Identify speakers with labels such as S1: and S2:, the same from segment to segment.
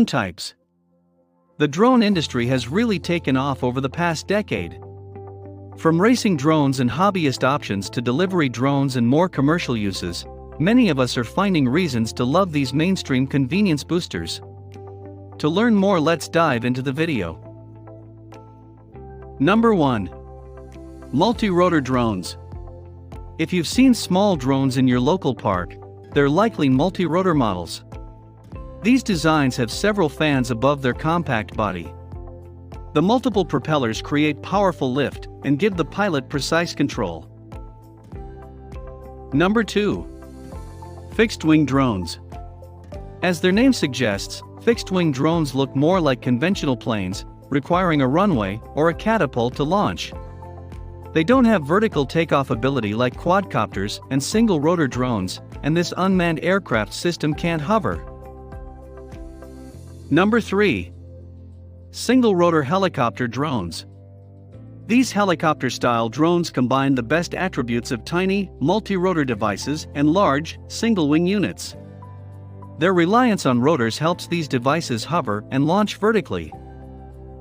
S1: Types. The drone industry has really taken off over the past decade. From racing drones and hobbyist options to delivery drones and more commercial uses, many of us are finding reasons to love these mainstream convenience boosters. To learn more, let's dive into the video. Number 1. Multi-rotor drones. If you've seen small drones in your local park, they're likely multi-rotor models. These designs have several fans above their compact body. The multiple propellers create powerful lift and give the pilot precise control. Number 2. Fixed-wing drones. As their name suggests, fixed-wing drones look more like conventional planes, requiring a runway or a catapult to launch. They don't have vertical takeoff ability like quadcopters and single-rotor drones, and this unmanned aircraft system can't hover. Number 3. Single-rotor helicopter drones. These helicopter-style drones combine the best attributes of tiny, multi-rotor devices and large, single-wing units. Their reliance on rotors helps these devices hover and launch vertically.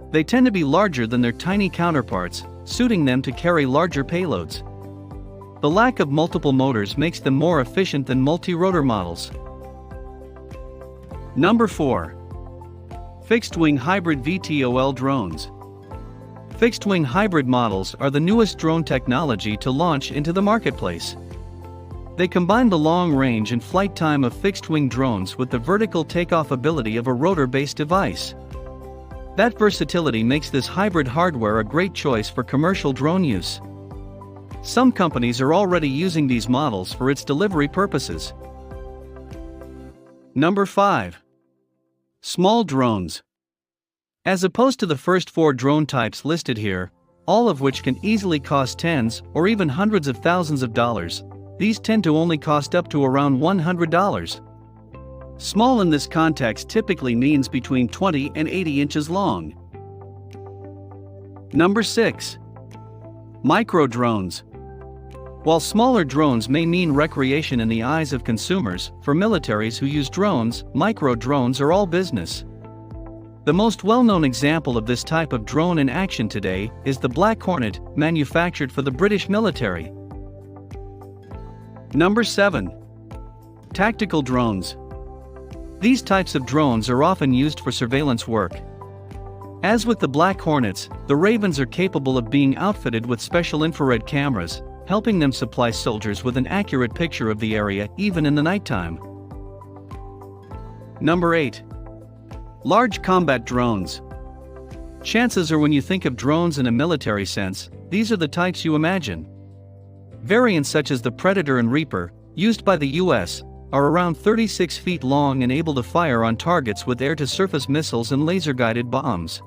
S1: They tend to be larger than their tiny counterparts, suiting them to carry larger payloads. The lack of multiple motors makes them more efficient than multi-rotor models. Number 4. Fixed-wing hybrid VTOL drones. Fixed-wing hybrid models are the newest drone technology to launch into the marketplace. They combine the long range and flight time of fixed-wing drones with the vertical takeoff ability of a rotor-based device. That versatility makes this hybrid hardware a great choice for commercial drone use. Some companies are already using these models for its delivery purposes. Number 5. Small drones. As opposed to the first 4 drone types listed here, all of which can easily cost tens or even hundreds of thousands of dollars, these tend to only cost up to around $100. Small in this context typically means between 20 and 80 inches long. Number 6. Micro drones. While smaller drones may mean recreation in the eyes of consumers, for militaries who use drones, micro drones are all business. The most well-known example of this type of drone in action today is the Black Hornet, manufactured for the British military. Number 7. Tactical drones. These types of drones are often used for surveillance work. As with the Black Hornets, the Ravens are capable of being outfitted with special infrared cameras, helping them supply soldiers with an accurate picture of the area even in the nighttime. Number 8. Large combat drones. Chances are when you think of drones in a military sense, these are the types you imagine. Variants such as the Predator and Reaper, used by the US, are around 36 feet long and able to fire on targets with air-to-surface missiles and laser-guided bombs.